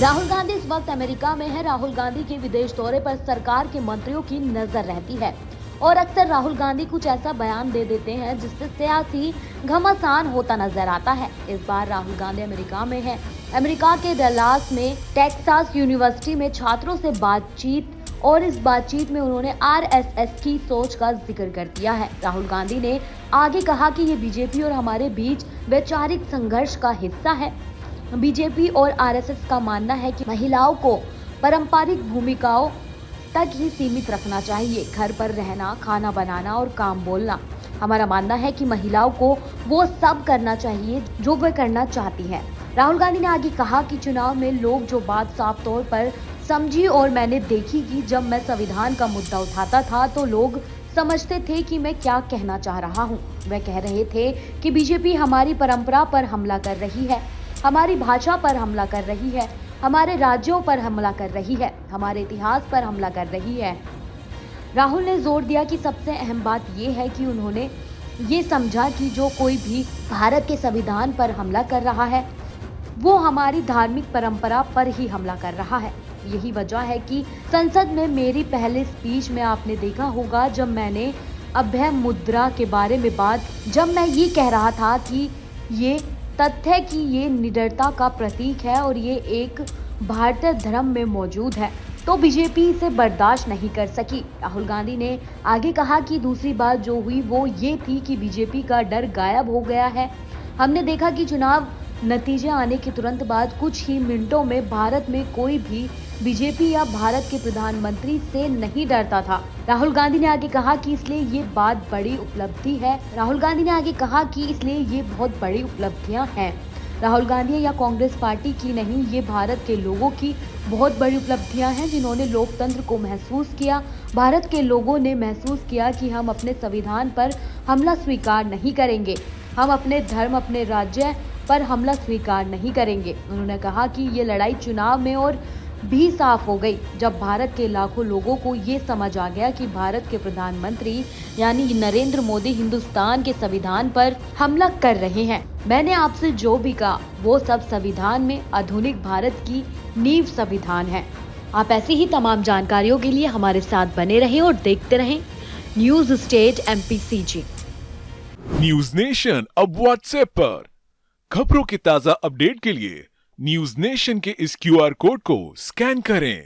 राहुल गांधी इस वक्त अमेरिका में है। राहुल गांधी के विदेश दौरे पर सरकार के मंत्रियों की नजर रहती है और अक्सर राहुल गांधी कुछ ऐसा बयान दे देते हैं जिससे सियासी घमासान होता नजर आता है। इस बार राहुल गांधी अमेरिका में है। अमेरिका के डलास में टेक्सास यूनिवर्सिटी में छात्रों से बातचीत और इस बातचीत में उन्होंने आरएसएस की सोच का जिक्र कर दिया है। राहुल गांधी ने आगे कहा कि ये बीजेपी और हमारे बीच वैचारिक संघर्ष का हिस्सा है। बीजेपी और आरएसएस का मानना है कि महिलाओं को पारंपरिक भूमिकाओं तक ही सीमित रखना चाहिए, घर पर रहना, खाना बनाना और काम बोलना। हमारा मानना है कि महिलाओं को वो सब करना चाहिए जो वे करना चाहती हैं। राहुल गांधी ने आगे कहा कि चुनाव में लोग जो बात साफ तौर पर समझी और मैंने देखी कि जब मैं संविधान का मुद्दा उठाता था तो लोग समझते थे कि मैं क्या कहना चाह रहा हूँ। वे कह रहे थे कि बीजेपी हमारी परंपरा पर हमला कर रही है, हमारी भाषा पर हमला कर रही है, हमारे राज्यों पर हमला कर रही है, हमारे इतिहास पर हमला कर रही है। राहुल ने जोर दिया कि सबसे अहम बात यह है कि उन्होंने ये समझा कि जो कोई भी भारत के संविधान पर हमला कर रहा है वो हमारी धार्मिक परंपरा पर ही हमला कर रहा है। यही वजह है कि संसद में मेरी पहले स्पीच में आपने देखा होगा जब मैंने अभय मुद्रा के बारे में जब मैं ये कह रहा था कि ये तथ्य कि ये निडरता का प्रतीक है और ये एक भारतीय धर्म में मौजूद है, तो बीजेपी इसे बर्दाश्त नहीं कर सकी। राहुल गांधी ने आगे कहा कि दूसरी बात जो हुई वो ये थी कि बीजेपी का डर गायब हो गया है। हमने देखा कि चुनाव नतीजे आने के तुरंत बाद कुछ ही मिनटों में भारत में कोई भी बीजेपी या भारत के प्रधानमंत्री से नहीं डरता था। राहुल गांधी ने आगे कहा कि इसलिए ये बात बड़ी उपलब्धि है। राहुल गांधी ने आगे कहा कि इसलिए ये बहुत बड़ी उपलब्धियां हैं। राहुल गांधी या कांग्रेस पार्टी की नहीं, ये भारत के लोगों की बहुत बड़ी उपलब्धियां हैं जिन्होंने लोकतंत्र को महसूस किया। भारत के लोगों ने महसूस किया कि हम अपने संविधान पर हमला स्वीकार नहीं करेंगे, हम अपने धर्म, अपने राज्य पर हमला स्वीकार नहीं करेंगे। उन्होंने कहा कि ये लड़ाई चुनाव में और भी साफ हो गई जब भारत के लाखों लोगों को ये समझ आ गया कि भारत के प्रधानमंत्री यानी नरेंद्र मोदी हिंदुस्तान के संविधान पर हमला कर रहे हैं। मैंने आपसे जो भी कहा वो सब संविधान में आधुनिक भारत की नींव संविधान है। आप ऐसी ही तमाम जानकारियों के लिए हमारे साथ बने रहें और देखते रहें news state MPCG। News nation अब व्हाट्सएप पर खबरों के ताजा अपडेट के लिए न्यूज नेशन के इस QR कोड को स्कैन करें।